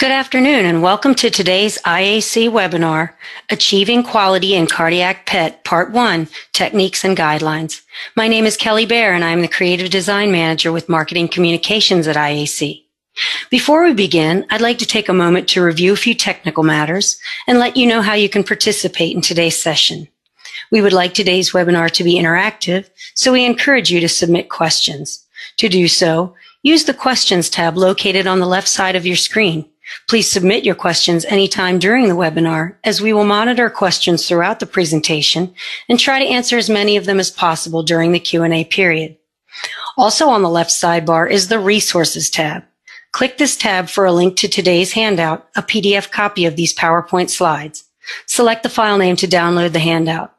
Good afternoon and welcome to today's IAC webinar, Achieving Quality in Cardiac PET, Part 1, Techniques and Guidelines. My name is Kelly Baer and I'm the Creative Design Manager with Marketing Communications at IAC. Before we begin, I'd like to take a moment to review a few technical matters and let you know how you can participate in today's session. We would like today's webinar to be interactive, so we encourage you to submit questions. To do so, use the Questions tab located on the left side of your screen. Please submit your questions anytime during the webinar, as we will monitor questions throughout the presentation and try to answer as many of them as possible during the Q&A period. Also on the left sidebar is the Resources tab. Click this tab for a link to today's handout, a PDF copy of these PowerPoint slides. Select the file name to download the handout.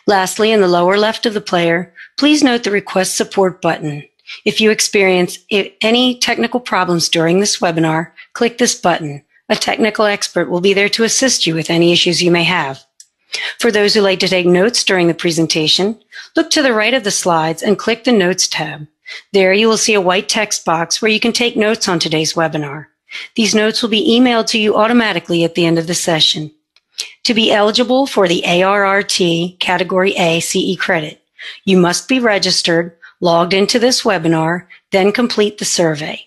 Lastly, in the lower left of the player, please note the Request Support button. If you experience any technical problems during this webinar, click this button. A technical expert will be there to assist you with any issues you may have. For those who like to take notes during the presentation, look to the right of the slides and click the Notes tab. There you will see a white text box where you can take notes on today's webinar. These notes will be emailed to you automatically at the end of the session. To be eligible for the ARRT Category A CE credit, you must be registered, logged into this webinar, then complete the survey.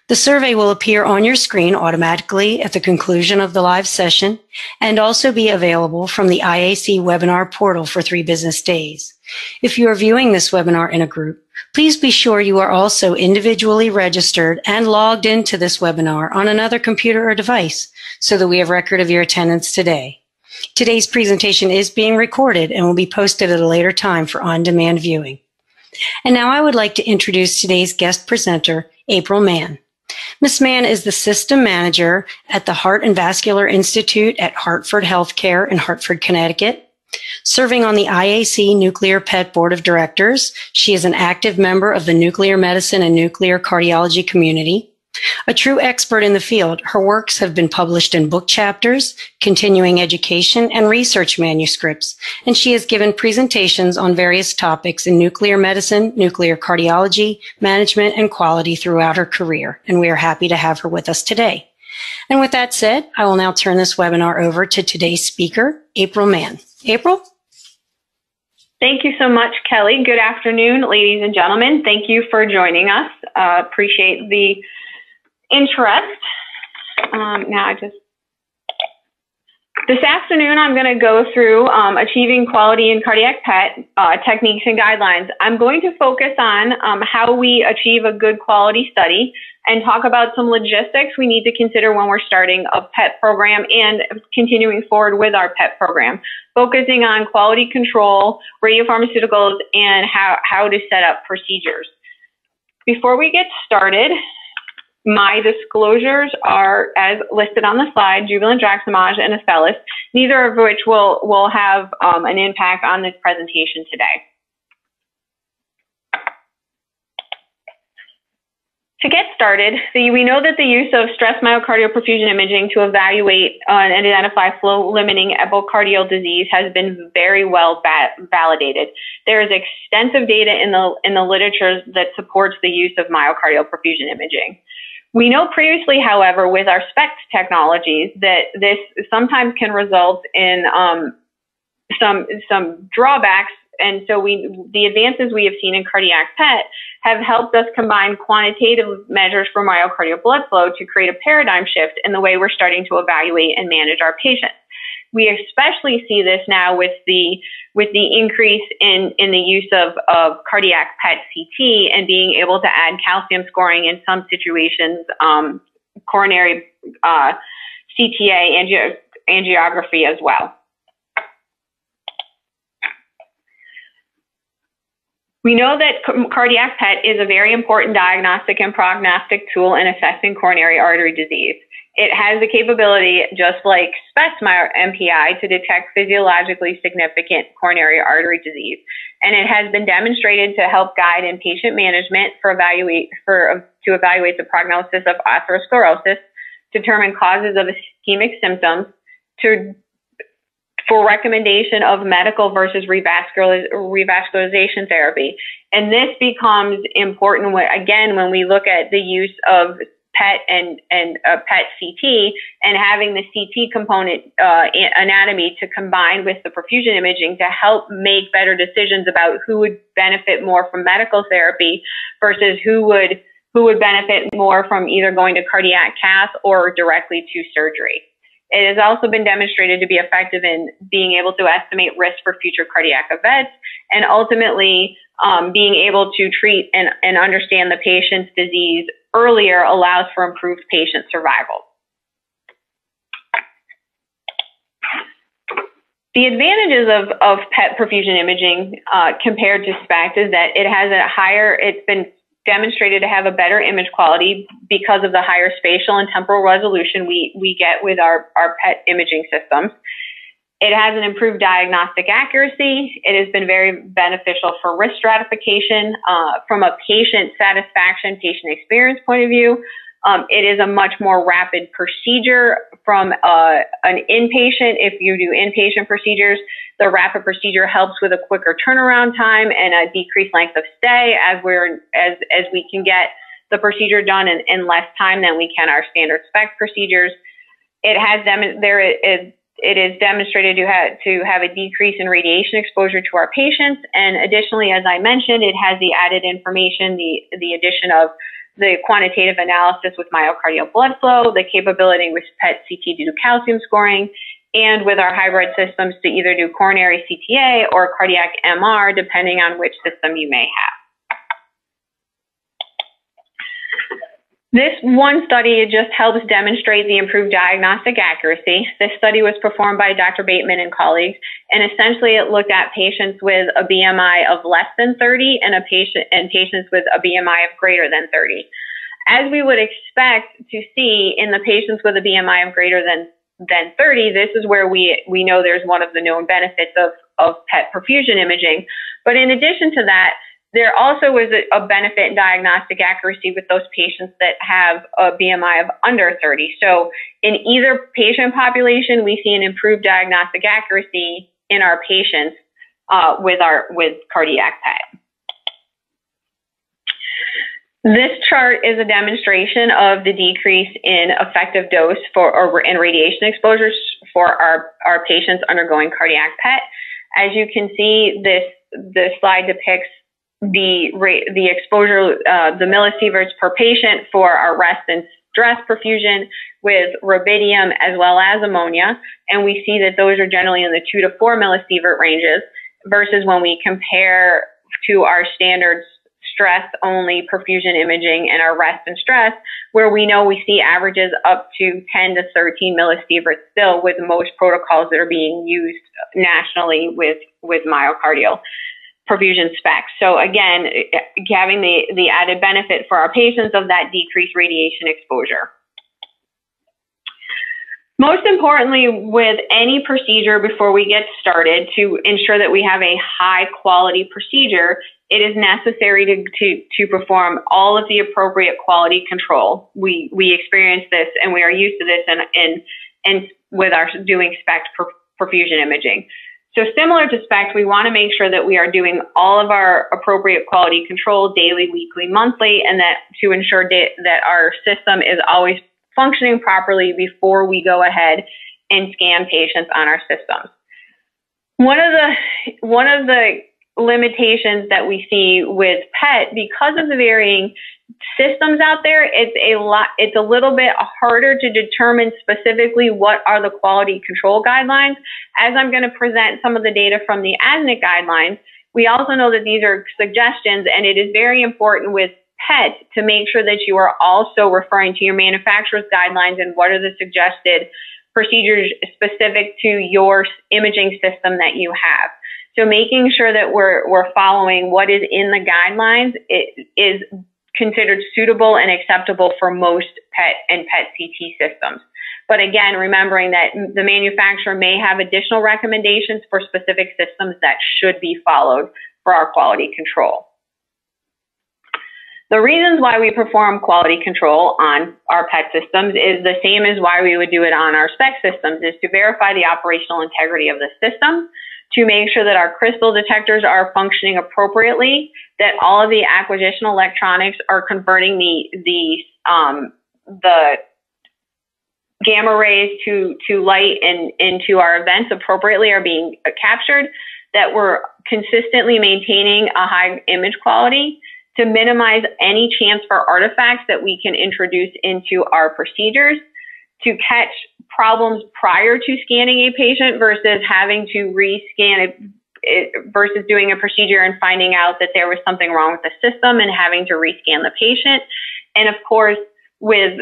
The survey will appear on your screen automatically at the conclusion of the live session and also be available from the IAC webinar portal for 3 business days. If you are viewing this webinar in a group, please be sure you are also individually registered and logged into this webinar on another computer or device so that we have record of your attendance today. Today's presentation is being recorded and will be posted at a later time for on-demand viewing. And now I would like to introduce today's guest presenter, April Mann. Ms. Mann is the System Manager at the Heart and Vascular Institute at Hartford Healthcare in Hartford, Connecticut. Serving on the IAC Nuclear PET Board of Directors, she is an active member of the nuclear medicine and nuclear cardiology community. A true expert in the field, her works have been published in book chapters, continuing education, and research manuscripts, and she has given presentations on various topics in nuclear medicine, nuclear cardiology, management, and quality throughout her career, and we are happy to have her with us today. And with that said, I will now turn this webinar over to today's speaker, April Mann. April? Thank you so much, Kelly. Good afternoon, ladies and gentlemen. Thank you for joining us. Appreciate the interest. This afternoon, I'm going to go through achieving quality in cardiac PET techniques and guidelines. I'm going to focus on how we achieve a good quality study and talk about some logistics we need to consider when we're starting a PET program and continuing forward with our PET program, focusing on quality control, radiopharmaceuticals, and how to set up procedures. Before we get started, my disclosures are as listed on the slide: jubilant, draximage, and Astellas, neither of which will have an impact on this presentation today. To get started, we know that the use of stress myocardial perfusion imaging to evaluate and identify flow-limiting epicardial disease has been very well validated. There is extensive data in the literature that supports the use of myocardial perfusion imaging. We know previously, however, with our SPECT technologies, that this sometimes can result in some drawbacks, and so the advances we have seen in cardiac PET have helped us combine quantitative measures for myocardial blood flow to create a paradigm shift in the way we're starting to evaluate and manage our patients. We especially see this now with the increase in the use of cardiac PET CT and being able to add calcium scoring in some situations, coronary CTA angiography as well. We know that cardiac PET is a very important diagnostic and prognostic tool in assessing coronary artery disease. It has the capability, just like SPECT MPI, to detect physiologically significant coronary artery disease. And it has been demonstrated to help guide in patient management to evaluate the prognosis of atherosclerosis, determine causes of ischemic symptoms, for recommendation of medical versus revascularization therapy. And this becomes important, again, when we look at the use of PET and PET CT, and having the CT component anatomy to combine with the perfusion imaging to help make better decisions about who would benefit more from medical therapy versus who would benefit more from either going to cardiac cath or directly to surgery. It has also been demonstrated to be effective in being able to estimate risk for future cardiac events, and ultimately being able to treat and understand the patient's disease earlier allows for improved patient survival. The advantages of PET perfusion imaging compared to SPECT is that it has it's been demonstrated to have a better image quality because of the higher spatial and temporal resolution we get with our PET imaging systems. It has an improved diagnostic accuracy. It has been very beneficial for risk stratification. From a patient satisfaction, patient experience point of view, it is a much more rapid procedure from an inpatient. If you do inpatient procedures, the rapid procedure helps with a quicker turnaround time and a decreased length of stay as we can get the procedure done in less time than we can our standard SPECT procedures. It is demonstrated to have a decrease in radiation exposure to our patients, and additionally, as I mentioned, it has the added information, the addition of the quantitative analysis with myocardial blood flow, the capability with PET CT to do calcium scoring, and with our hybrid systems to either do coronary CTA or cardiac MR, depending on which system you may have. This one study, it just helps demonstrate the improved diagnostic accuracy. This study was performed by Dr. Bateman and colleagues, and essentially it looked at patients with a BMI of less than 30 and patients with a BMI of greater than 30. As we would expect to see in the patients with a BMI of greater than 30, this is where we know there's one of the known benefits of PET perfusion imaging. But in addition to that, there also was a benefit in diagnostic accuracy with those patients that have a BMI of under 30. So in either patient population, we see an improved diagnostic accuracy in our patients with cardiac PET. This chart is a demonstration of the decrease in effective dose in radiation exposures for our patients undergoing cardiac PET. As you can see, the slide depicts the exposure, the millisieverts per patient for our rest and stress perfusion with rubidium as well as ammonia. And we see that those are generally in the 2 to 4 millisievert ranges versus when we compare to our standard stress-only perfusion imaging and our rest and stress, where we know we see averages up to 10 to 13 millisieverts still with most protocols that are being used nationally with myocardial perfusion SPECT. So again, having the added benefit for our patients of that decreased radiation exposure. Most importantly, with any procedure before we get started, to ensure that we have a high quality procedure, it is necessary to perform all of the appropriate quality control. We experience this and we are used to this and with our doing SPECT perfusion imaging. So similar to SPECT, we want to make sure that we are doing all of our appropriate quality control daily, weekly, monthly, and that to ensure that our system is always functioning properly before we go ahead and scan patients on our systems. One of the limitations that we see with PET, because of the varying systems out there, it's a little bit harder to determine specifically what are the quality control guidelines. As I'm going to present some of the data from the ASNIC guidelines, we also know that these are suggestions, and it is very important with PET to make sure that you are also referring to your manufacturer's guidelines and what are the suggested procedures specific to your imaging system that you have. So making sure that we're following what is in the guidelines is considered suitable and acceptable for most PET and PET CT systems. But again, remembering that the manufacturer may have additional recommendations for specific systems that should be followed for our quality control. The reasons why we perform quality control on our PET systems is the same as why we would do it on our SPECT systems, is to verify the operational integrity of the system, to make sure that our crystal detectors are functioning appropriately, that all of the acquisition electronics are converting the gamma rays to light and into our events appropriately are being captured, that we're consistently maintaining a high image quality to minimize any chance for artifacts that we can introduce into our procedures, to catch problems prior to scanning a patient versus having to rescan it versus doing a procedure and finding out that there was something wrong with the system and having to rescan the patient. And of course, with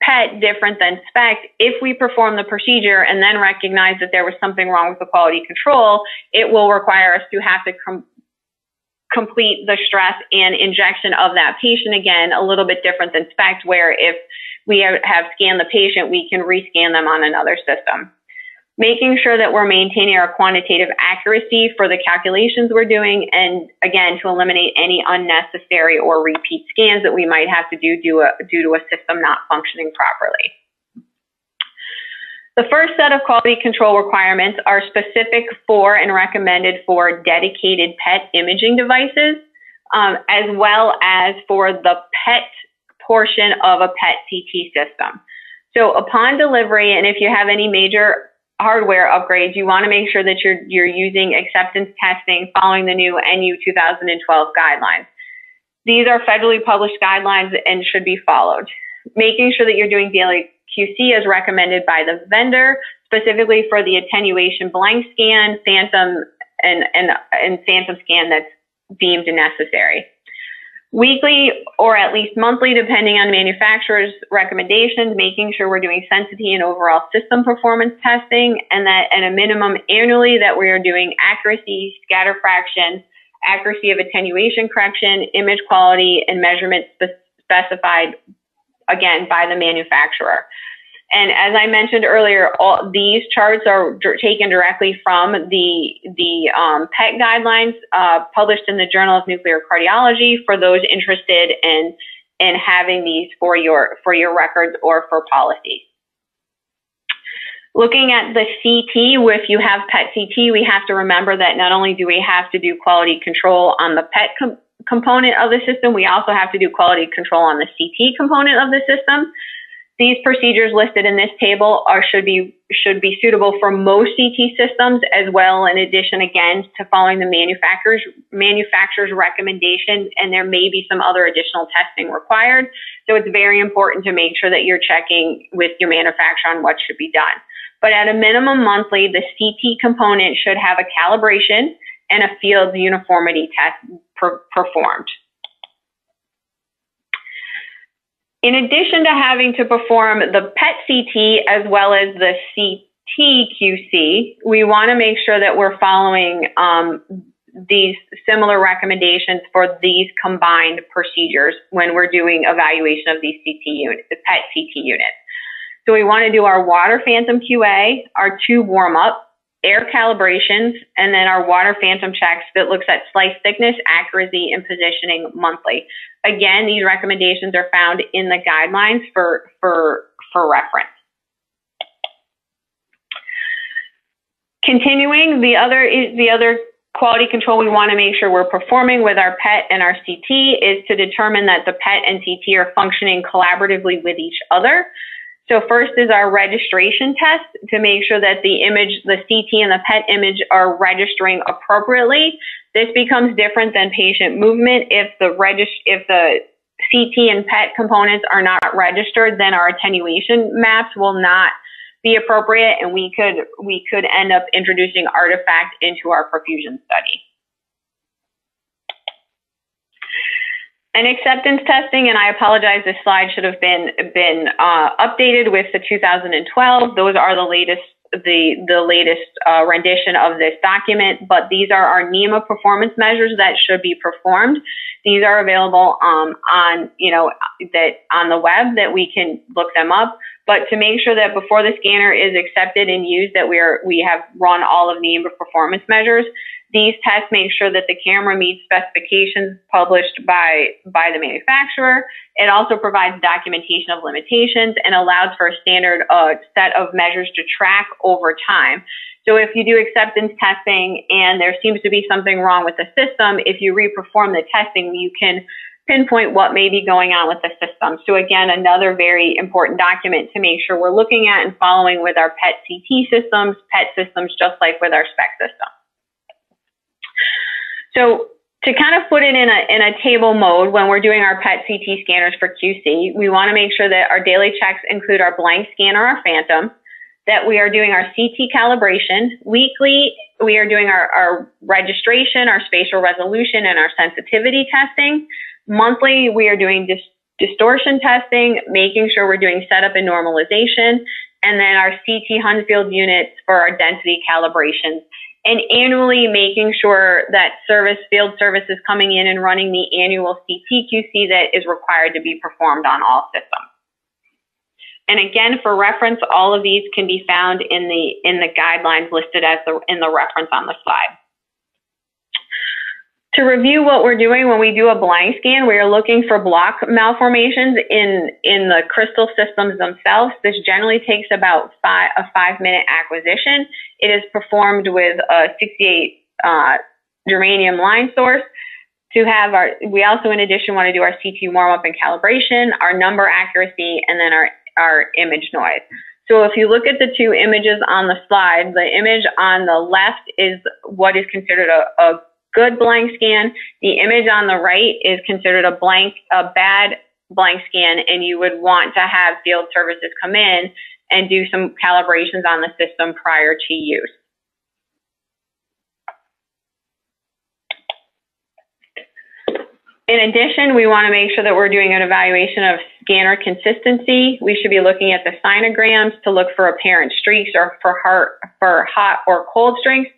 PET, different than SPECT, if we perform the procedure and then recognize that there was something wrong with the quality control, it will require us to have to complete the stress and injection of that patient again, a little bit different than SPECT, where if we have scanned the patient, we can rescan them on another system. Making sure that we're maintaining our quantitative accuracy for the calculations we're doing, and again, to eliminate any unnecessary or repeat scans that we might have to do due to a system not functioning properly. The first set of quality control requirements are specific for and recommended for dedicated PET imaging devices, as well as for the PET portion of a PET CT system. So upon delivery, and if you have any major hardware upgrades, you want to make sure that you're using acceptance testing following the new NU 2012 guidelines. These are federally published guidelines and should be followed. Making sure that you're doing daily QC as recommended by the vendor, specifically for the attenuation blank scan, phantom, and phantom scan that's deemed necessary. Weekly or at least monthly, depending on manufacturer's recommendations, making sure we're doing sensitivity and overall system performance testing, and that at a minimum annually that we are doing accuracy, scatter fraction, accuracy of attenuation correction, image quality, and measurement specified, again, by the manufacturer. And as I mentioned earlier, all these charts are taken directly from the PET guidelines published in the Journal of Nuclear Cardiology for those interested in having these for your records or for policy. Looking at the CT, if you have PET CT, we have to remember that not only do we have to do quality control on the PET component of the system, we also have to do quality control on the CT component of the system. These procedures listed in this table should be suitable for most CT systems as well, in addition, again, to following the manufacturer's recommendation, and there may be some other additional testing required. So it's very important to make sure that you're checking with your manufacturer on what should be done. But at a minimum monthly, the CT component should have a calibration and a field uniformity test performed. In addition to having to perform the PET CT as well as the CT QC, we want to make sure that we're following these similar recommendations for these combined procedures when we're doing evaluation of these PET CT units. So we want to do our water phantom QA, our tube warm-up, air calibrations, and then our water phantom checks that looks at slice thickness, accuracy, and positioning monthly. Again, these recommendations are found in the guidelines for reference. Continuing, the other quality control we want to make sure we're performing with our PET and our CT is to determine that the PET and CT are functioning collaboratively with each other. So first is our registration test to make sure that the CT and the PET image are registering appropriately. This becomes different than patient movement. If the CT and PET components are not registered, then our attenuation maps will not be appropriate, and we could end up introducing artifact into our perfusion study. And acceptance testing, and I apologize, this slide should have been updated with the 2012. Those are the latest rendition of this document, but these are our NEMA performance measures that should be performed. These are available on the web that we can look them up. But to make sure that before the scanner is accepted and used, that we have run all of NEMA performance measures. These tests make sure that the camera meets specifications published by the manufacturer. It also provides documentation of limitations and allows for a standard set of measures to track over time. So if you do acceptance testing and there seems to be something wrong with the system, if you reperform the testing, you can pinpoint what may be going on with the system. So again, another very important document to make sure we're looking at and following with our PET CT systems, PET systems, just like with our SPECT system. So to kind of put it in a table mode when we're doing our PET CT scanners for QC, we want to make sure that our daily checks include our blank scan or our phantom, that we are doing our CT calibration. Weekly, we are doing our registration, our spatial resolution, and our sensitivity testing. Monthly, we are doing distortion testing, making sure we're doing setup and normalization, and then our CT Hunfield units for our density calibrations. And annually making sure that field service is coming in and running the annual CTQC that is required to be performed on all systems. And again, for reference, all of these can be found in the guidelines listed as in the reference on the slide. To review what we're doing when we do a blank scan, we are looking for block malformations in the crystal systems themselves. This generally takes about a 5-minute acquisition. It is performed with a 68 germanium line source. We also, in addition, want to do our CT warm-up and calibration, our number accuracy, and then our image noise. So if you look at the two images on the slide, the image on the left is what is considered a good blank scan. The image on the right is considered a bad blank scan, and you would want to have field services come in and do some calibrations on the system prior to use. In addition, we want to make sure that we're doing an evaluation of scanner consistency. We should be looking at the sinograms to look for apparent streaks or for hot or cold streaks.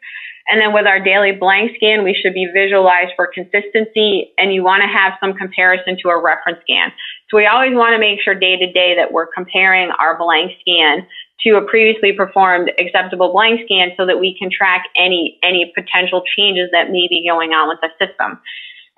And then with our daily blank scan, we should be visualized for consistency, and you want to have some comparison to a reference scan. So we always want to make sure day to day that we're comparing our blank scan to a previously performed acceptable blank scan so that we can track any potential changes that may be going on with the system.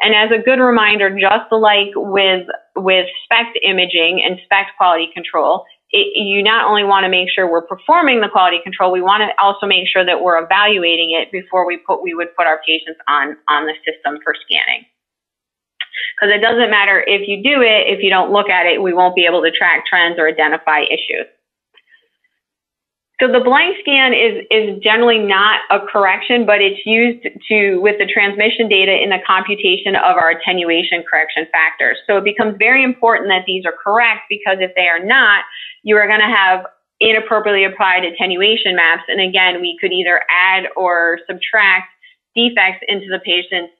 And as a good reminder, just like with SPECT imaging and SPECT quality control, you not only want to make sure we're performing the quality control, we want to also make sure that we're evaluating it before we would put our patients on the system for scanning. Because it doesn't matter if you do it, if you don't look at it, we won't be able to track trends or identify issues. So the blank scan is generally not a correction, but it's used with the transmission data in the computation of our attenuation correction factors. So it becomes very important that these are correct, because if they are not, you are going to have inappropriately applied attenuation maps. And again, we could either add or subtract defects into the patient's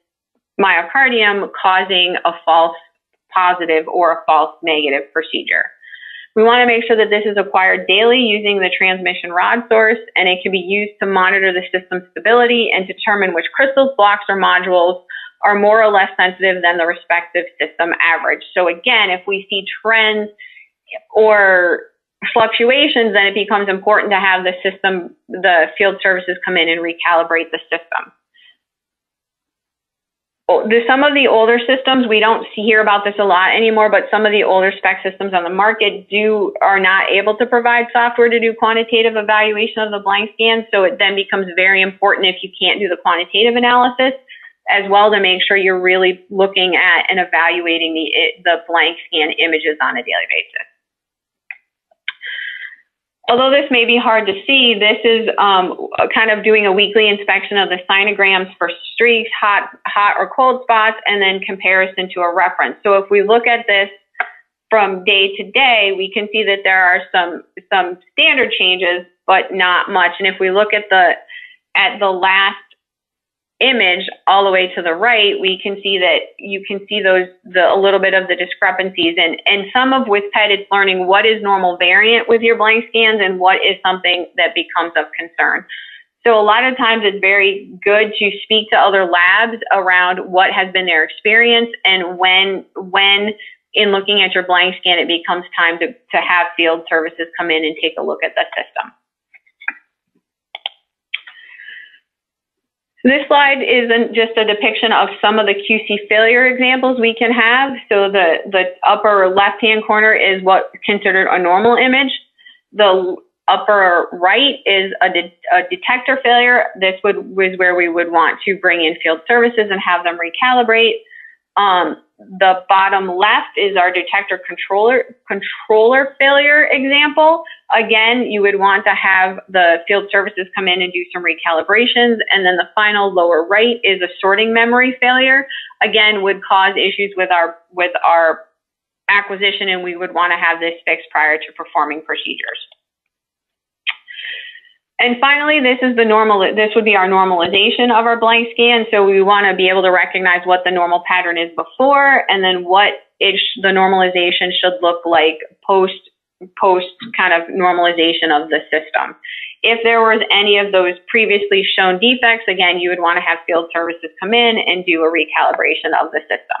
myocardium, causing a false positive or a false negative procedure. We want to make sure that this is acquired daily using the transmission rod source, and it can be used to monitor the system stability and determine which crystals, blocks, or modules are more or less sensitive than the respective system average. So again, if we see trends or fluctuations, then it becomes important to have the field services come in and recalibrate the system. Some of the older systems, we don't hear about this a lot anymore, but some of the older SPECT systems on the market are not able to provide software to do quantitative evaluation of the blank scan. So it then becomes very important, if you can't do the quantitative analysis, as well, to make sure you're really looking at and evaluating the blank scan images on a daily basis. Although this may be hard to see, this is kind of doing a weekly inspection of the sinograms for streaks, hot or cold spots, and then comparison to a reference. So if we look at this from day to day, we can see that there are some standard changes, but not much. And if we look at the last image all the way to the right, we can see that you can see a little bit of the discrepancies, and some of with PET, it's learning what is normal variant with your blank scans and what is something that becomes of concern. So a lot of times it's very good to speak to other labs around what has been their experience, and when in looking at your blank scan, it becomes time to have field services come in and take a look at the system. This slide is just a depiction of some of the QC failure examples we can have. So the upper left-hand corner is what's considered a normal image. The upper right is a detector failure. This was where we would want to bring in field services and have them recalibrate. The bottom left is our detector controller failure example. Again, you would want to have the field services come in and do some recalibrations. And then the final lower right is a sorting memory failure. Again, would cause issues with our acquisition, and we would want to have this fixed prior to performing procedures. And finally, this would be our normalization of our blank scan. So we want to be able to recognize what the normal pattern is before, and then what the normalization should look like post kind of normalization of the system. If there was any of those previously shown defects, again, you would want to have field services come in and do a recalibration of the system.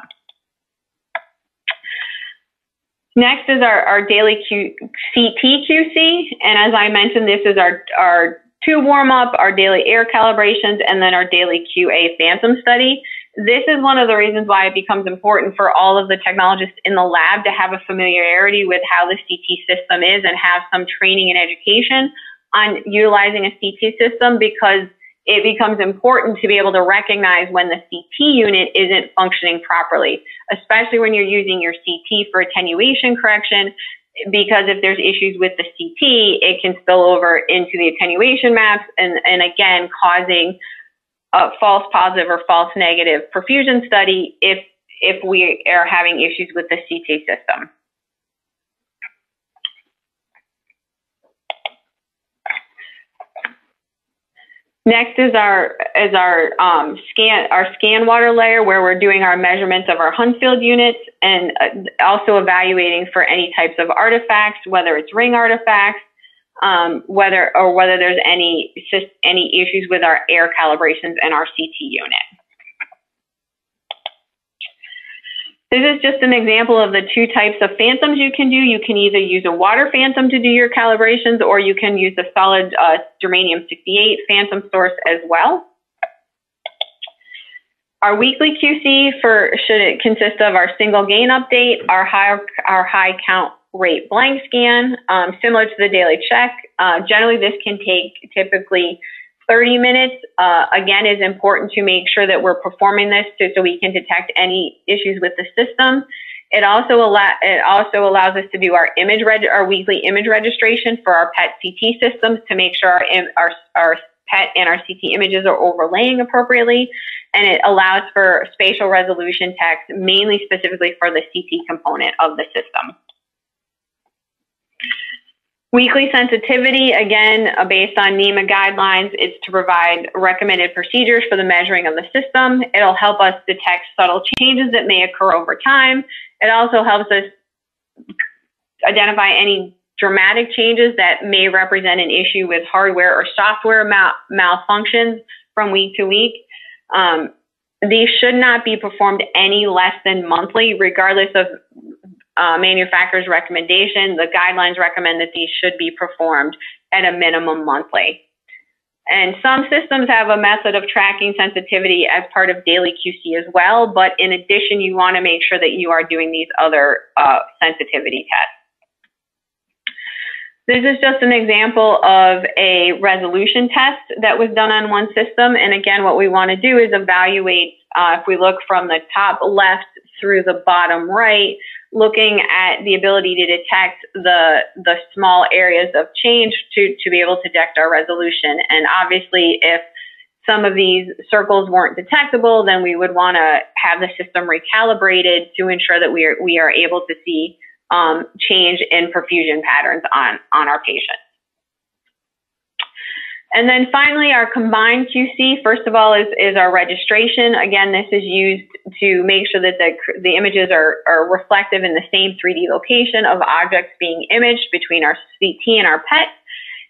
Next is our daily CT QC, and as I mentioned, this is our tube warm-up, our daily air calibrations, and then our daily QA phantom study. This is one of the reasons why it becomes important for all of the technologists in the lab to have a familiarity with how the CT system is and have some training and education on utilizing a CT system, because it becomes important to be able to recognize when the CT unit isn't functioning properly, especially when you're using your CT for attenuation correction, because if there's issues with the CT, it can spill over into the attenuation maps and again, causing a false positive or false negative perfusion study if we are having issues with the CT system. Next is our scan water layer, where we're doing our measurements of our Hunsfield units and also evaluating for any types of artifacts, whether it's ring artifacts, whether there's any issues with our air calibrations and our CT unit. This is just an example of the two types of phantoms you can do. You can either use a water phantom to do your calibrations, or you can use the solid germanium-68 phantom source as well. Our weekly QC should it consist of our single gain update, our high count rate blank scan, similar to the daily check. Generally, this can take typically 30 minutes. Again, is important to make sure that we're performing this so we can detect any issues with the system. It also allows us to do our weekly image registration for our PET CT systems to make sure our PET and our CT images are overlaying appropriately. And it allows for spatial resolution text, mainly specifically for the CT component of the system. Weekly sensitivity, again, based on NEMA guidelines, it's to provide recommended procedures for the measuring of the system. It'll help us detect subtle changes that may occur over time. It also helps us identify any dramatic changes that may represent an issue with hardware or software malfunctions from week to week. These should not be performed any less than monthly, regardless of manufacturer's recommendation. The guidelines recommend that these should be performed at a minimum monthly. And some systems have a method of tracking sensitivity as part of daily QC as well, but in addition, you want to make sure that you are doing these other sensitivity tests. This is just an example of a resolution test that was done on one system. And again, what we want to do is evaluate, if we look from the top left through the bottom right, looking at the ability to detect the small areas of change to be able to detect our resolution. And obviously, if some of these circles weren't detectable, then we would want to have the system recalibrated to ensure that we are able to see change in perfusion patterns on our patients. And then finally, our combined QC, first of all, is our registration. Again, this is used to make sure that the images are reflective in the same 3D location of objects being imaged between our CT and our PET.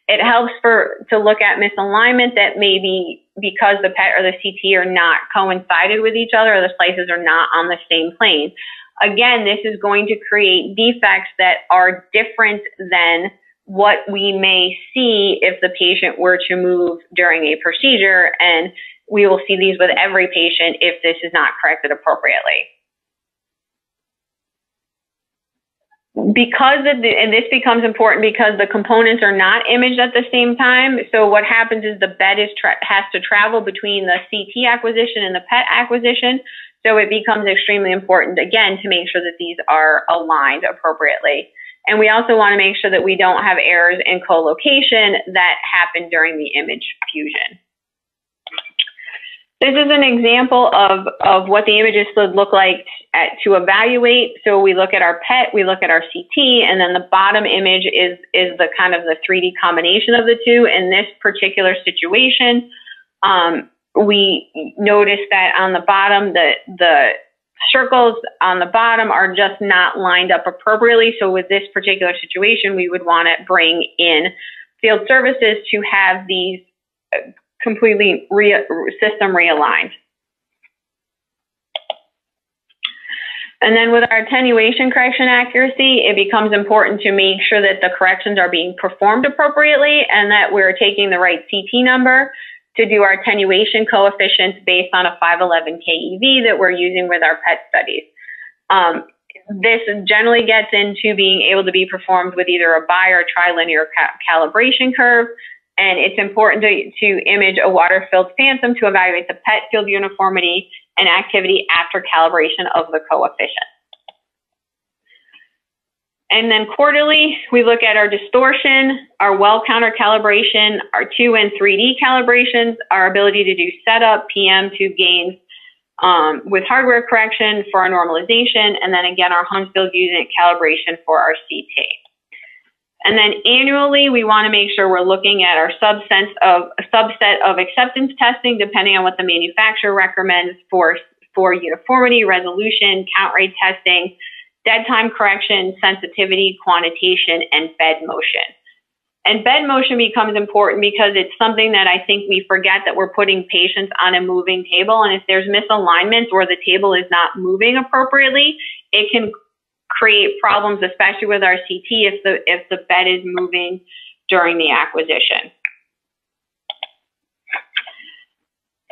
It helps to look at misalignment that may be because the PET or the CT are not coincided with each other, or the slices are not on the same plane. Again, this is going to create defects that are different than what we may see if the patient were to move during a procedure, and we will see these with every patient if this is not corrected appropriately. And this becomes important because the components are not imaged at the same time. So what happens is the bed has to travel between the CT acquisition and the PET acquisition. So it becomes extremely important, again, to make sure that these are aligned appropriately. And we also want to make sure that we don't have errors in co-location that happen during the image fusion. This is an example of what the images should look like to evaluate. So we look at our PET, we look at our CT, and then the bottom image is the kind of the 3D combination of the two. In this particular situation, we notice that on the bottom, the circles on the bottom are just not lined up appropriately. So with this particular situation, we would want to bring in field services to have these completely system realigned. And then with our attenuation correction accuracy, it becomes important to make sure that the corrections are being performed appropriately and that we're taking the right CT number to do our attenuation coefficients based on a 511 KEV that we're using with our PET studies. This generally gets into being able to be performed with either a bi or trilinear calibration curve. And it's important to image a water-filled phantom to evaluate the PET field uniformity and activity after calibration of the coefficient. And then quarterly, we look at our distortion, our well counter calibration, our 2 and 3D calibrations, our ability to do setup, PM2 gains with hardware correction for our normalization, and then again, our Huntsville unit calibration for our CT. And then annually, we want to make sure we're looking at our subset of acceptance testing, depending on what the manufacturer recommends for uniformity, resolution, count rate testing, dead time correction, sensitivity, quantitation, and bed motion. And bed motion becomes important because it's something that I think we forget, that we're putting patients on a moving table. And if there's misalignment or the table is not moving appropriately, it can create problems, especially with our CT if the bed is moving during the acquisition.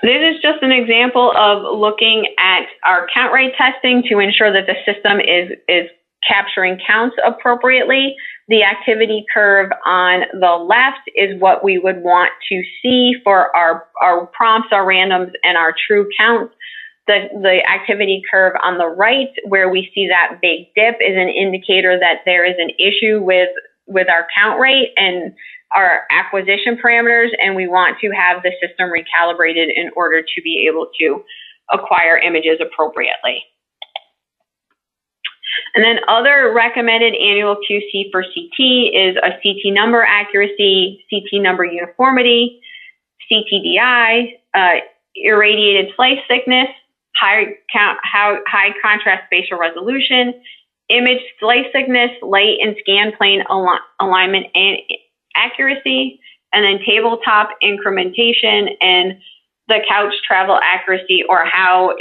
This is just an example of looking at our count rate testing to ensure that the system is capturing counts appropriately. The activity curve on the left is what we would want to see for our prompts, our randoms, and our true counts. The activity curve on the right, where we see that big dip, is an indicator that there is an issue with our count rate and our acquisition parameters, and we want to have the system recalibrated in order to be able to acquire images appropriately. And then other recommended annual QC for CT is a CT number accuracy, CT number uniformity, CTDI, irradiated slice thickness, high contrast spatial resolution, image slice thickness, light and scan plane alignment and accuracy, and then tabletop incrementation and the couch travel accuracy, or how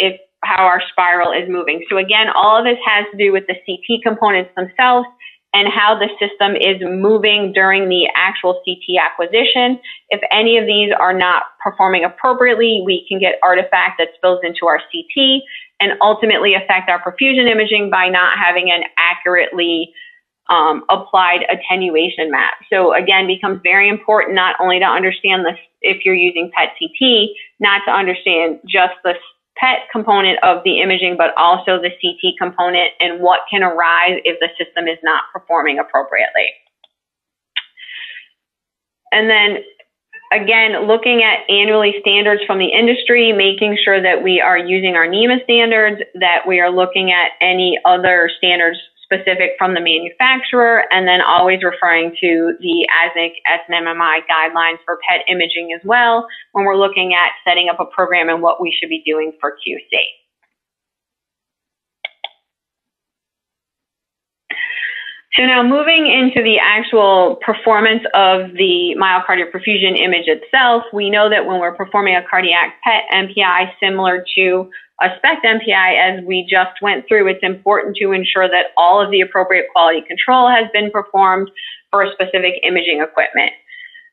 our spiral is moving. So again, all of this has to do with the CT components themselves and how the system is moving during the actual CT acquisition. If any of these are not performing appropriately, we can get artifact that spills into our CT and ultimately affect our perfusion imaging by not having an accurately applied attenuation map. So again, becomes very important not only to understand this if you're using PET CT, not to understand just the PET component of the imaging, but also the CT component and what can arise if the system is not performing appropriately. And then again, looking at annually standards from the industry, making sure that we are using our NEMA standards, that we are looking at any other standards specific from the manufacturer, and then always referring to the ASNC SNMMI guidelines for PET imaging as well when we're looking at setting up a program and what we should be doing for QC. So now moving into the actual performance of the myocardial perfusion image itself, we know that when we're performing a cardiac PET MPI similar to a SPECT MPI, as we just went through, it's important to ensure that all of the appropriate quality control has been performed for a specific imaging equipment.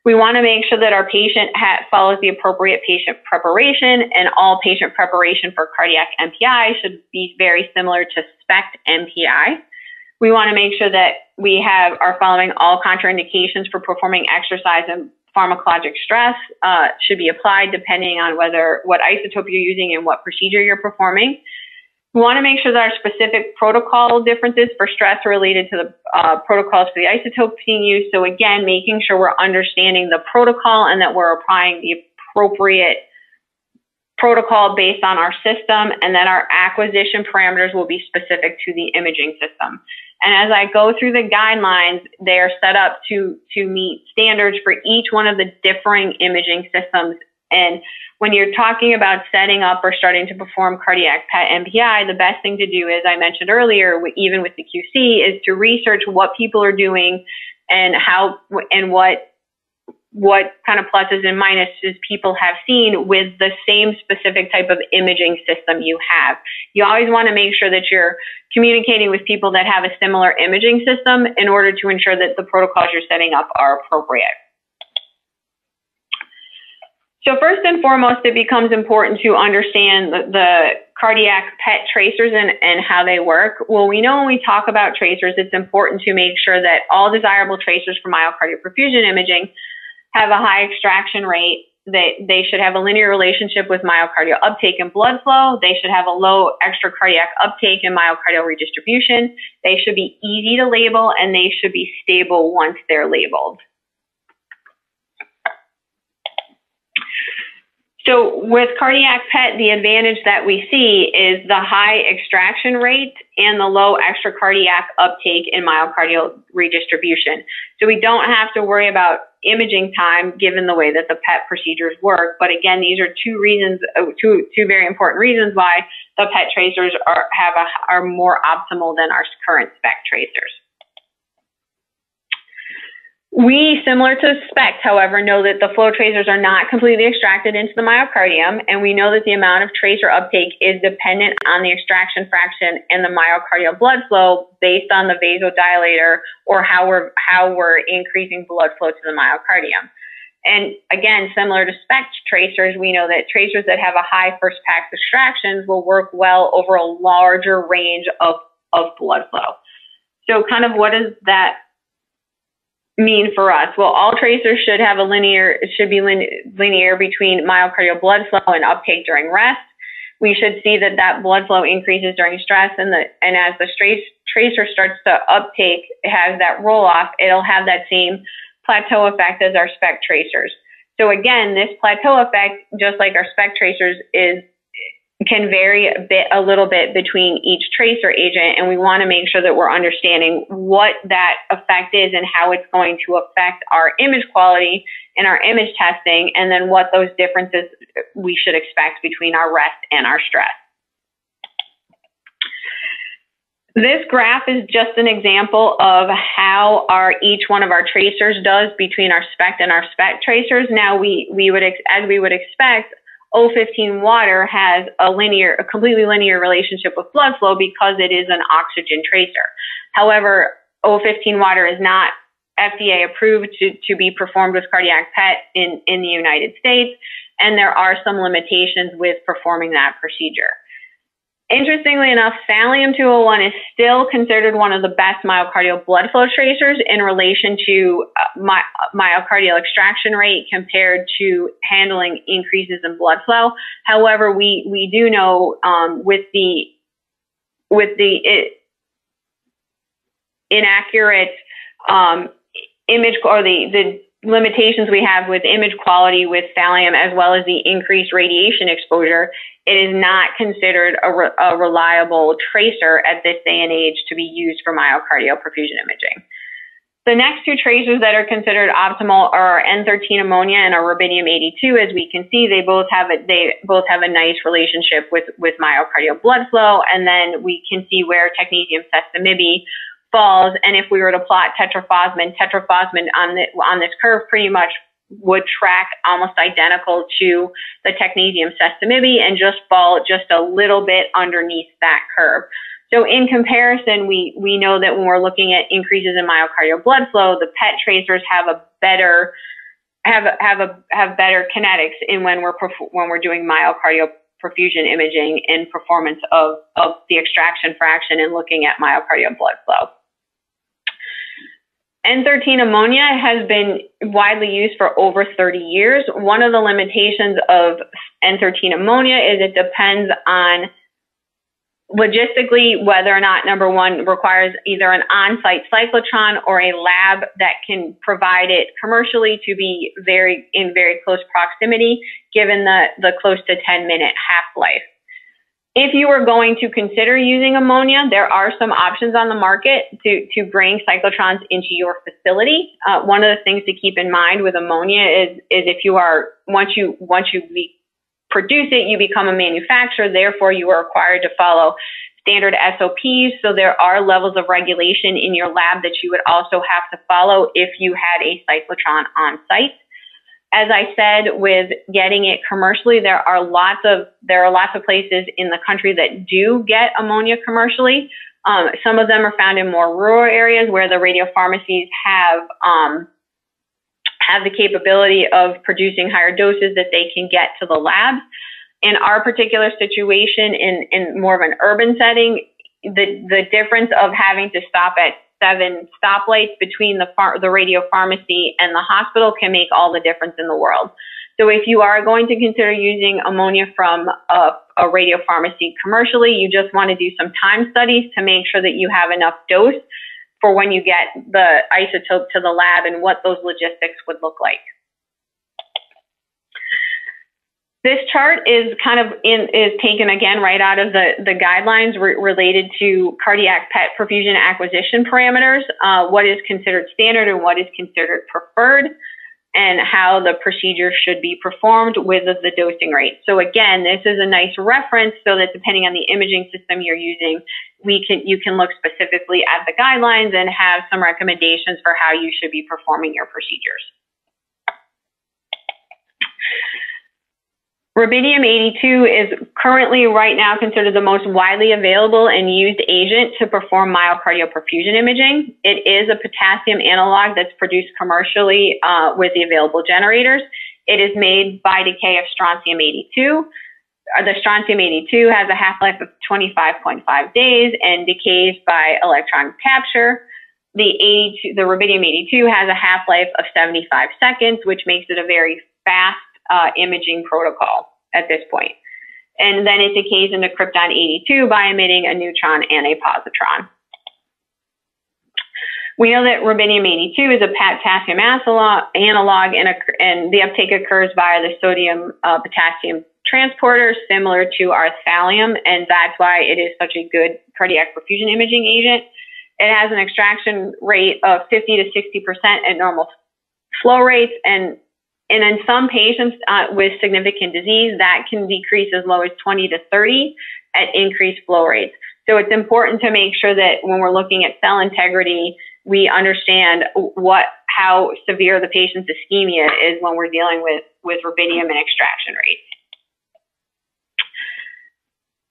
We want to make sure that our patient follows the appropriate patient preparation, and all patient preparation for cardiac MPI should be very similar to SPECT MPI. We want to make sure that we are following all contraindications for performing exercise, and pharmacologic stress should be applied depending on what isotope you're using and what procedure you're performing. We want to make sure that our specific protocol differences for stress are related to the protocols for the isotopes being used. So again, making sure we're understanding the protocol and that we're applying the appropriate protocol based on our system, and then our acquisition parameters will be specific to the imaging system. And as I go through the guidelines, they are set up to meet standards for each one of the differing imaging systems. And when you're talking about setting up or starting to perform cardiac PET MPI, the best thing to do, as I mentioned earlier, even with the QC, is to research what people are doing and how and what kind of pluses and minuses people have seen with the same specific type of imaging system you have. You always want to make sure that you're communicating with people that have a similar imaging system in order to ensure that the protocols you're setting up are appropriate. So first and foremost, it becomes important to understand the cardiac PET tracers and how they work. Well, we know when we talk about tracers, it's important to make sure that all desirable tracers for myocardial perfusion imaging have a high extraction rate. They should have a linear relationship with myocardial uptake and blood flow. They should have a low extracardiac uptake and myocardial redistribution. They should be easy to label, and they should be stable once they're labeled. So with cardiac PET, the advantage that we see is the high extraction rate and the low extracardiac uptake in myocardial redistribution. So we don't have to worry about imaging time given the way that the PET procedures work. But again, these are two very important reasons why the PET tracers are more optimal than our current SPECT tracers. We, similar to SPECT, however, know that the flow tracers are not completely extracted into the myocardium, and we know that the amount of tracer uptake is dependent on the extraction fraction and the myocardial blood flow based on the vasodilator or how we're increasing blood flow to the myocardium. And again, similar to SPECT tracers, we know that tracers that have a high first pass extractions will work well over a larger range of blood flow. So kind of what does that mean for us? Well, all tracers should be linear between myocardial blood flow and uptake during rest. We should see that blood flow increases during stress, and as the tracer starts to uptake, it has that roll off, it'll have that same plateau effect as our SPECT tracers. So again, this plateau effect, just like our SPECT tracers, can vary a little bit between each tracer agent, and we want to make sure that we're understanding what that effect is and how it's going to affect our image quality and our image testing, and then what those differences we should expect between our rest and our stress. This graph is just an example of how each one of our tracers does between our SPECT and our SPECT tracers. Now, as we would expect, O15 water has a completely linear relationship with blood flow because it is an oxygen tracer. However, O15 water is not FDA approved to be performed with cardiac PET in the United States, and there are some limitations with performing that procedure. Interestingly enough, thallium-201 is still considered one of the best myocardial blood flow tracers in relation to myocardial extraction rate compared to handling increases in blood flow. However, we do know with the inaccurate image or the limitations we have with image quality with thallium, as well as the increased radiation exposure, it is not considered a reliable tracer at this day and age to be used for myocardial perfusion imaging. The next two tracers that are considered optimal are N13 ammonia and our rubidium-82. As we can see, they both have a nice relationship with myocardial blood flow, and then we can see where technetium sestamibi falls. And if we were to plot tetraphosmin on this curve pretty much would track almost identical to the technetium sestamibi and just fall just a little bit underneath that curve. So in comparison, we know that when we're looking at increases in myocardial blood flow, the PET tracers have better kinetics in when we're doing myocardial perfusion imaging in performance of the extraction fraction and looking at myocardial blood flow. N13 ammonia has been widely used for over 30 years. One of the limitations of N13 ammonia is it depends on logistically, whether or not, number one, requires either an on-site cyclotron or a lab that can provide it commercially to be in very close proximity, given the close to 10-minute half-life. If you are going to consider using ammonia, there are some options on the market to bring cyclotrons into your facility. One of the things to keep in mind with ammonia is if you are, once you produce it, you become a manufacturer, therefore you are required to follow standard SOPs. So there are levels of regulation in your lab that you would also have to follow if you had a cyclotron on site. As I said, with getting it commercially, there are lots of places in the country that do get ammonia commercially. Some of them are found in more rural areas where the radiopharmacies have the capability of producing higher doses that they can get to the labs. In our particular situation, in more of an urban setting, the difference of having to stop at 7 stoplights between the radio pharmacy and the hospital can make all the difference in the world. So if you are going to consider using ammonia from a radio pharmacy commercially, you just want to do some time studies to make sure that you have enough dose for when you get the isotope to the lab and what those logistics would look like. This chart is taken again right out of the guidelines related to cardiac PET perfusion acquisition parameters, what is considered standard and what is considered preferred, and how the procedure should be performed with the dosing rate. So again, this is a nice reference so that depending on the imaging system you're using, you can look specifically at the guidelines and have some recommendations for how you should be performing your procedures. Rubidium-82 is currently right now considered the most widely available and used agent to perform myocardial perfusion imaging. It is a potassium analog that's produced commercially with the available generators. It is made by decay of strontium-82. The strontium-82 has a half-life of 25.5 days and decays by electron capture. The rubidium-82 has a half-life of 75 seconds, which makes it a very fast imaging protocol at this point. And then it decays into krypton-82 by emitting a neutron and a positron. We know that rubidium-82 is a potassium analog and the uptake occurs via the sodium potassium transporter similar to our thallium, and that's why it is such a good cardiac perfusion imaging agent. It has an extraction rate of 50 to 60% at normal flow rates, and in some patients with significant disease, that can decrease as low as 20 to 30 at increased flow rates. So it's important to make sure that when we're looking at cell integrity, we understand how severe the patient's ischemia is when we're dealing with rubidium and extraction rates.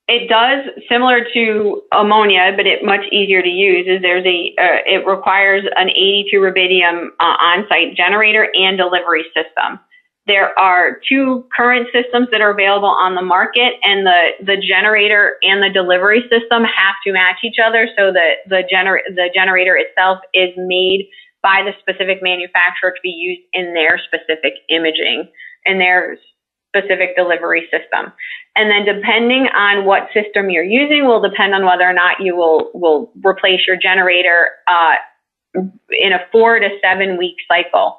It does, similar to ammonia, but it's much easier to use, is it requires an 82 rubidium on-site generator and delivery system. There are 2 current systems that are available on the market, and the generator and the delivery system have to match each other so that the generator itself is made by the specific manufacturer to be used in their specific imaging and their specific delivery system. And then depending on what system you're using will depend on whether or not you will replace your generator in a 4 to 7 week cycle.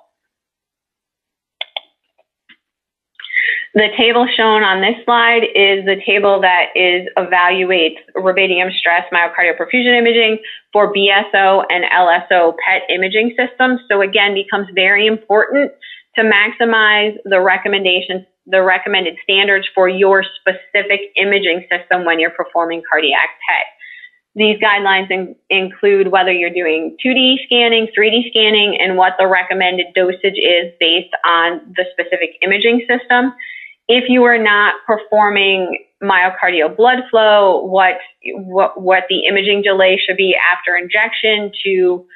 The table shown on this slide is the table that evaluates rubidium stress myocardial perfusion imaging for BSO and LSO PET imaging systems. So again, becomes very important to maximize the recommended standards for your specific imaging system when you're performing cardiac PET. These guidelines include whether you're doing 2D scanning, 3D scanning, and what the recommended dosage is based on the specific imaging system. If you are not performing myocardial blood flow, what the imaging delay should be after injection to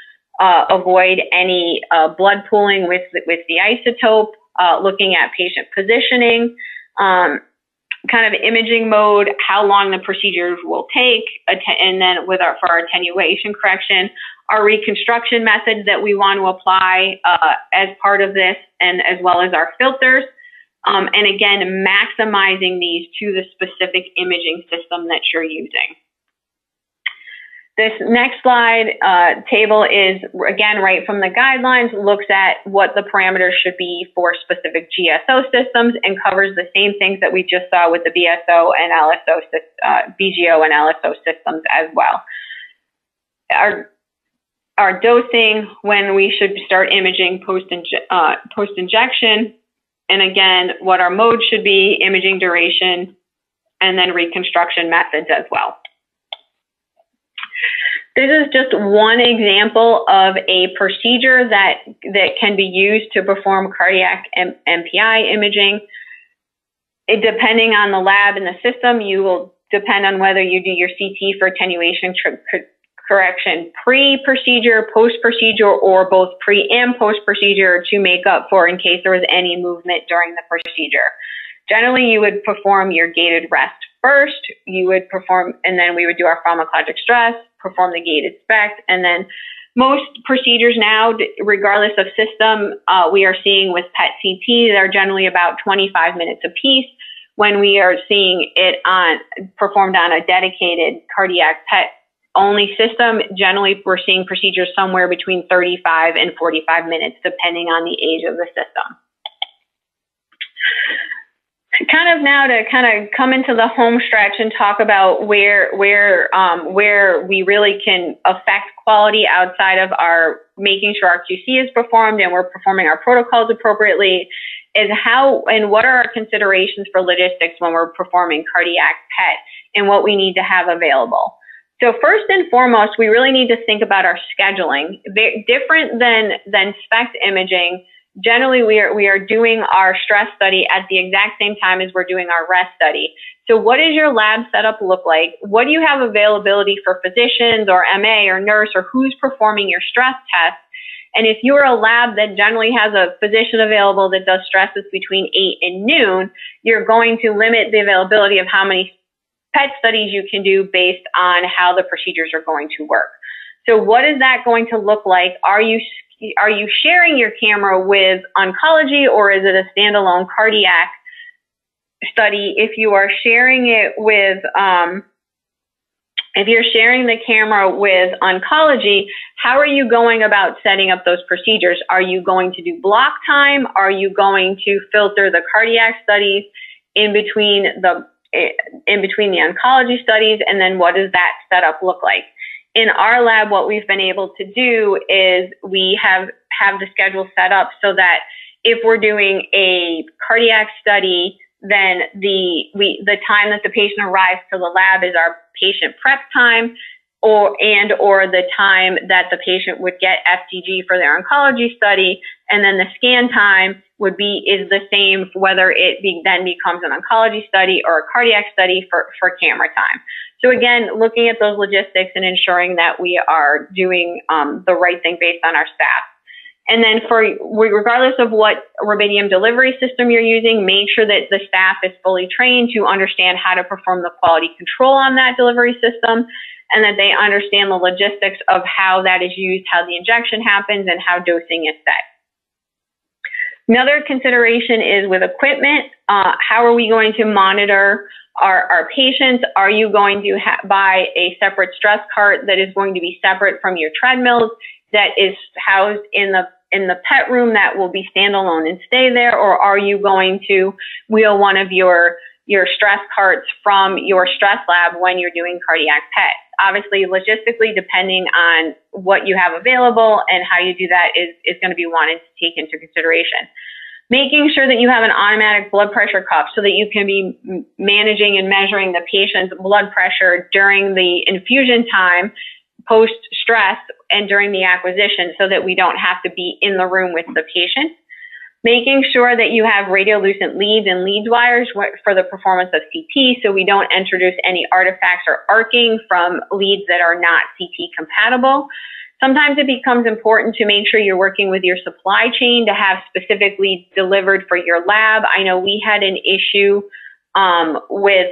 avoid any blood pooling with the isotope, looking at patient positioning, kind of imaging mode, how long the procedures will take, and then for our attenuation correction, our reconstruction methods that we want to apply as part of this, and as well as our filters. And again, maximizing these to the specific imaging system that you're using. This next slide table is, again, right from the guidelines, looks at what the parameters should be for specific GSO systems and covers the same things that we just saw with the BSO and LSO, BGO and LSO systems as well. Our dosing, when we should start imaging post-injection, and again, what our mode should be, imaging duration, and then reconstruction methods as well. This is just one example of a procedure that can be used to perform cardiac MPI imaging. Depending on the lab and the system, you will depend on whether you do your CT for attenuation correction pre-procedure, post-procedure, or both pre and post-procedure to make up for in case there was any movement during the procedure. Generally, you would perform your gated rest first, and then we would do our pharmacologic stress, perform the gated SPECT, and then most procedures now, regardless of system, we are seeing with PET CT, they're generally about 25 minutes apiece. When we are seeing it performed on a dedicated cardiac PET only system, generally we're seeing procedures somewhere between 35 and 45 minutes, depending on the age of the system. Kind of now to kind of come into the home stretch and talk about where we really can affect quality outside of our making sure our QC is performed and we're performing our protocols appropriately, is how and what are our considerations for logistics when we're performing cardiac PET and what we need to have available. So first and foremost, we really need to think about our scheduling. Different than SPECT imaging. Generally, we are doing our stress study at the exact same time as we're doing our rest study. So what does your lab setup look like? What do you have availability for physicians or MA or nurse or who's performing your stress test? And if you're a lab that generally has a physician available that does stresses between 8 and noon, you're going to limit the availability of how many PET studies you can do based on how the procedures are going to work. So what is that going to look like? Are you sharing your camera with oncology, or is it a standalone cardiac study? If you are sharing it with, if you're sharing the camera with oncology, how are you going about setting up those procedures? Are you going to do block time? Are you going to filter the cardiac studies in between the oncology studies? And then what does that setup look like? In our lab, what we've been able to do is we have the schedule set up so that if we're doing a cardiac study, then the time that the patient arrives to the lab is our patient prep time, or the time that the patient would get FDG for their oncology study, and then the scan time is the same whether it then becomes an oncology study or a cardiac study for camera time. So again, looking at those logistics and ensuring that we are doing the right thing based on our staff. And then regardless of what rubidium delivery system you're using, make sure that the staff is fully trained to understand how to perform the quality control on that delivery system, and that they understand the logistics of how that is used, how the injection happens, and how dosing is set. Another consideration is with equipment. How are we going to monitor our patients? Are you going to buy a separate stress cart that is going to be separate from your treadmills, that is housed in the PET room, that will be standalone and stay there? Or are you going to wheel one of your stress carts from your stress lab when you're doing cardiac PET? Obviously, logistically, depending on what you have available and how you do that is going to be wanted to take into consideration. Making sure that you have an automatic blood pressure cuff so that you can be managing and measuring the patient's blood pressure during the infusion time, post-stress, and during the acquisition, so that we don't have to be in the room with the patient. Making sure that you have radiolucent leads and leads wires for the performance of CT, so we don't introduce any artifacts or arcing from leads that are not CT compatible. Sometimes it becomes important to make sure you're working with your supply chain to have specific leads delivered for your lab. I know we had an issue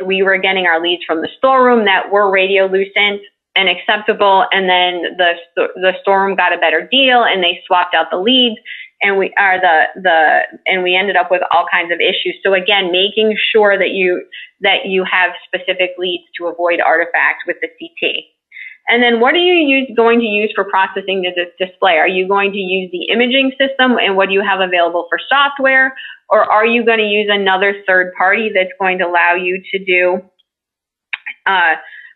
we were getting our leads from the storeroom that were radiolucent and acceptable, and then the storeroom got a better deal and they swapped out the leads, and we ended up with all kinds of issues. So again, making sure that you have specific leads to avoid artifacts with the CT. And then what are you going to use for processing the display? Are you going to use the imaging system and what do you have available for software? Or are you going to use another third party that's going to allow you to do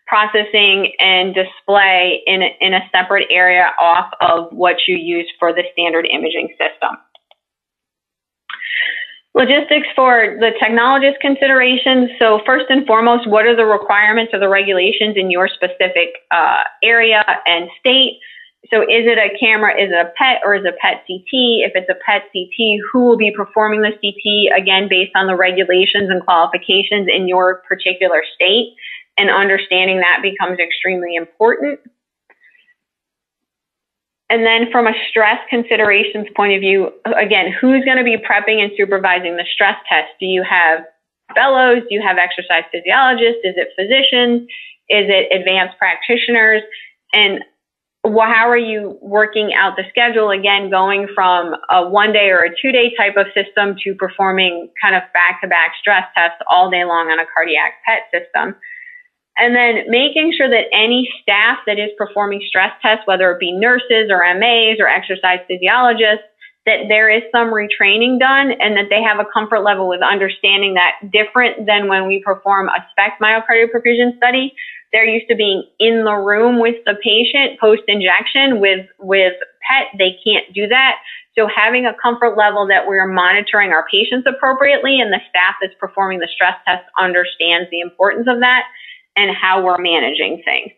processing and display in a separate area off of what you use for the standard imaging system? Logistics for the technologist considerations. So first and foremost, what are the requirements or the regulations in your specific area and state? So is it a camera, is it a PET, or is it a PET CT? If it's a PET CT, who will be performing the CT? Again, based on the regulations and qualifications in your particular state, and understanding that becomes extremely important. And then from a stress considerations point of view, again, who's going to be prepping and supervising the stress test? Do you have fellows? Do you have exercise physiologists? Is it physicians? Is it advanced practitioners? And how are you working out the schedule? Again, going from a 1-day or a 2-day type of system to performing kind of back-to-back stress tests all day long on a cardiac PET system. And then making sure that any staff that is performing stress tests, whether it be nurses or MAs or exercise physiologists, that there is some retraining done and that they have a comfort level with understanding that different than when we perform a SPECT myocardial perfusion study. They're used to being in the room with the patient post-injection with PET. They can't do that. So having a comfort level that we're monitoring our patients appropriately and the staff that's performing the stress test understands the importance of that and how we're managing things.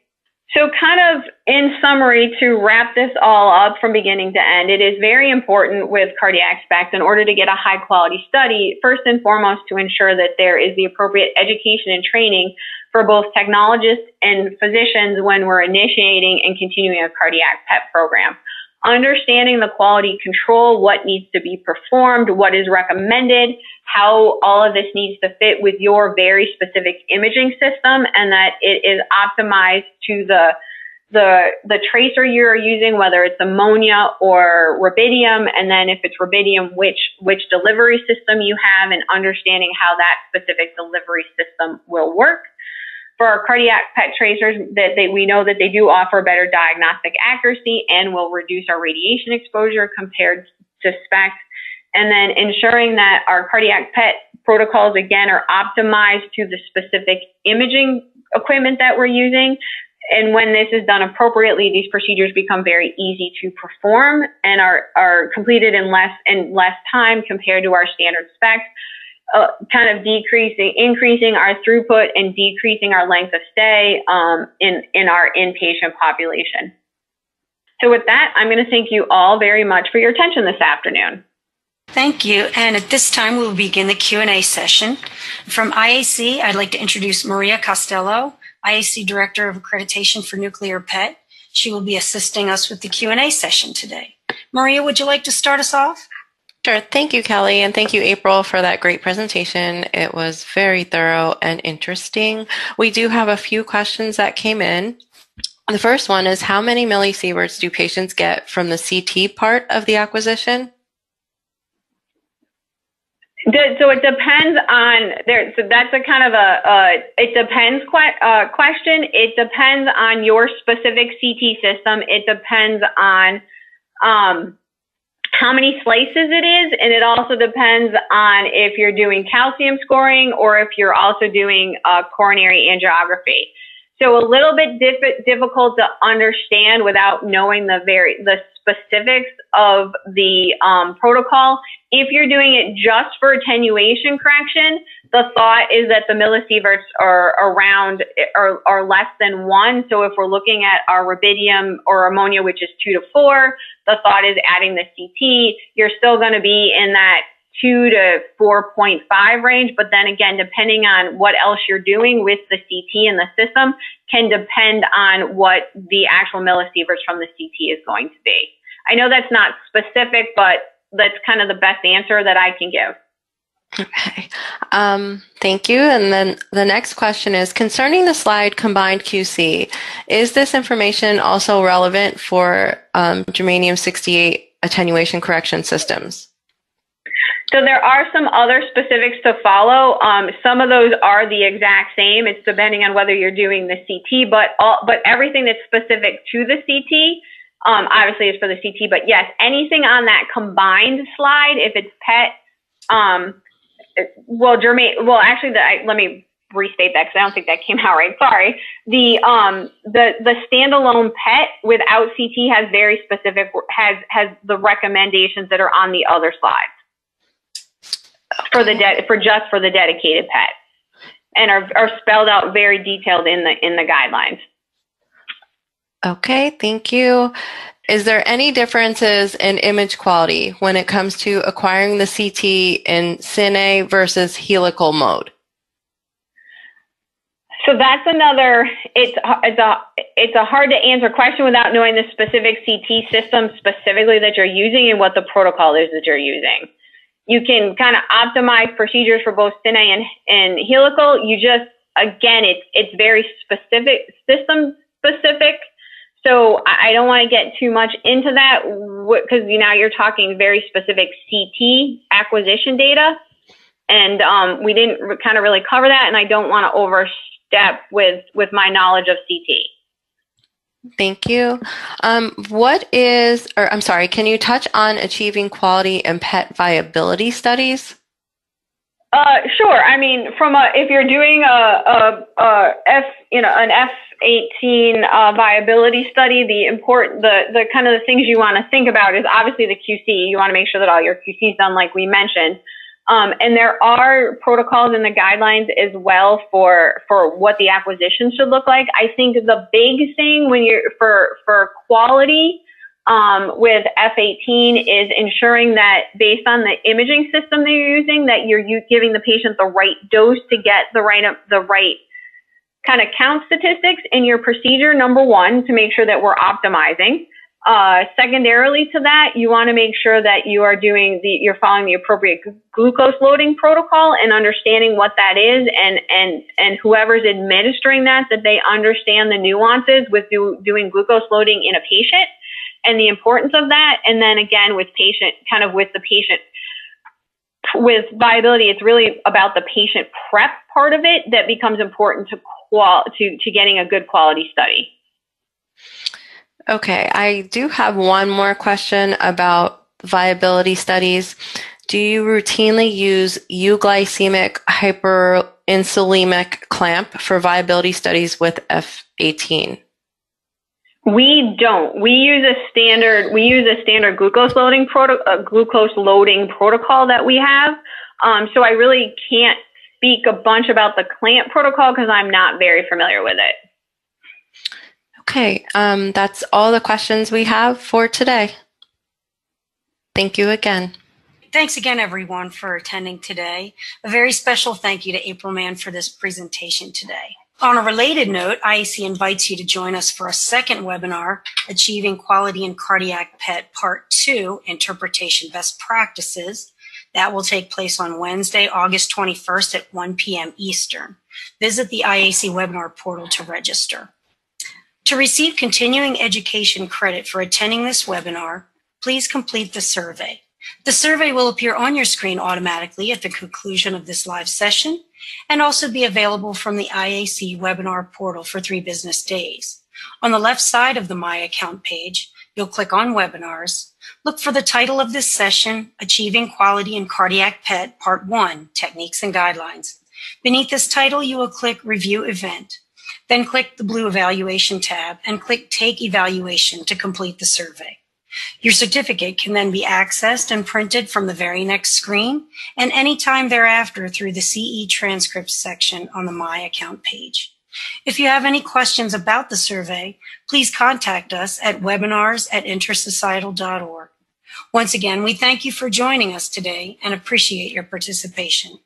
So kind of in summary, to wrap this all up from beginning to end, it is very important with cardiac SPECT in order to get a high quality study, first and foremost, to ensure that there is the appropriate education and training for both technologists and physicians when we're initiating and continuing a cardiac PET program. Understanding the quality control, what needs to be performed, what is recommended, how all of this needs to fit with your very specific imaging system, and that it is optimized to the tracer you're using, whether it's ammonia or rubidium, and then if it's rubidium, which delivery system you have, and understanding how that specific delivery system will work. For our cardiac PET tracers, we know that they do offer better diagnostic accuracy and will reduce our radiation exposure compared to SPECT. And then ensuring that our cardiac PET protocols, again, are optimized to the specific imaging equipment that we're using. And when this is done appropriately, these procedures become very easy to perform and are completed in less time compared to our standard SPECT. Kind of increasing our throughput and decreasing our length of stay in our inpatient population. So with that, I'm going to thank you all very much for your attention this afternoon. Thank you. And at this time, we'll begin the Q&A session. From IAC, I'd like to introduce Maria Costello, IAC Director of Accreditation for Nuclear PET. She will be assisting us with the Q&A session today. Maria, would you like to start us off? Sure. Thank you, Kelly, and thank you, April, for that great presentation. It was very thorough and interesting. We do have a few questions that came in. The first one is, how many millisieverts do patients get from the CT part of the acquisition? So it depends on there. So that's a kind of it depends question. It depends on your specific CT system. It depends on how many slices it is, and it also depends on if you're doing calcium scoring or if you're also doing coronary angiography. So a little bit difficult to understand without knowing the specifics of the protocol. If you're doing it just for attenuation correction, the thought is that the millisieverts are less than 1. So if we're looking at our rubidium or ammonia, which is 2 to 4, the thought is adding the CT, you're still going to be in that 2 to 4.5 range. But then again, depending on what else you're doing with the CT and the system can depend on what the actual millisieverts from the CT is going to be. I know that's not specific, but that's kind of the best answer that I can give. Okay. Thank you. And then the next question is, concerning the slide combined QC, is this information also relevant for germanium-68 attenuation correction systems? So there are some other specifics to follow. Some of those are the exact same. It's depending on whether you're doing the CT, but everything that's specific to the CT, obviously is for the CT. But yes, anything on that combined slide, if it's PET, let me restate that because I don't think that came out right. Sorry. The standalone PET without CT has very specific, has the recommendations that are on the other slides. For the dedicated PET, and are spelled out very detailed in the guidelines. Okay, thank you. Is there any differences in image quality when it comes to acquiring the CT in cine versus helical mode? So that's another. It's a hard to answer question without knowing the specific CT system specifically that you're using and what the protocol is that you're using. You can kind of optimize procedures for both cine and helical. You just, again, it's very specific, system specific. So I don't want to get too much into that because now you're talking very specific CT acquisition data. And we didn't kind of really cover that. And I don't want to overstep with my knowledge of CT. Thank you. Can you touch on achieving quality in PET viability studies? Sure. I mean, if you're doing an F18 viability study, the kind of the things you want to think about is obviously the QC. You want to make sure that all your QC is done, like we mentioned. And there are protocols in the guidelines as well for what the acquisition should look like. I think the big thing when you're for quality with F18 is ensuring that based on the imaging system that you're using, that you're giving the patient the right dose to get the right kind of count statistics in your procedure. Number one, to make sure that we're optimizing. Secondarily to that, you want to make sure that you're following the appropriate glucose loading protocol and understanding what that is, and whoever's administering that they understand the nuances with doing glucose loading in a patient and the importance of that. And then again, with viability, it's really about the patient prep part of it that becomes important to getting a good quality study. Okay, I do have one more question about viability studies. Do you routinely use euglycemic hyperinsulemic clamp for viability studies with F18? We don't. We use a standard glucose loading protocol that we have. So I really can't speak a bunch about the clamp protocol because I'm not very familiar with it. Okay, that's all the questions we have for today. Thank you again. Thanks again, everyone, for attending today. A very special thank you to April Mann for this presentation today. On a related note, IAC invites you to join us for a second webinar, Achieving Quality in Cardiac PET Part 2, Interpretation Best Practices. That will take place on Wednesday, August 21st at 1 p.m. Eastern. Visit the IAC webinar portal to register. To receive continuing education credit for attending this webinar, please complete the survey. The survey will appear on your screen automatically at the conclusion of this live session and also be available from the IAC webinar portal for 3 business days. On the left side of the My Account page, you'll click on Webinars. Look for the title of this session, Achieving Quality in Cardiac PET Part 1, Techniques and Guidelines. Beneath this title, you will click Review Event. Then click the blue Evaluation tab and click Take Evaluation to complete the survey. Your certificate can then be accessed and printed from the very next screen and any time thereafter through the CE transcripts section on the My Account page. If you have any questions about the survey, please contact us at webinars@intersocietal.org. Once again, we thank you for joining us today and appreciate your participation.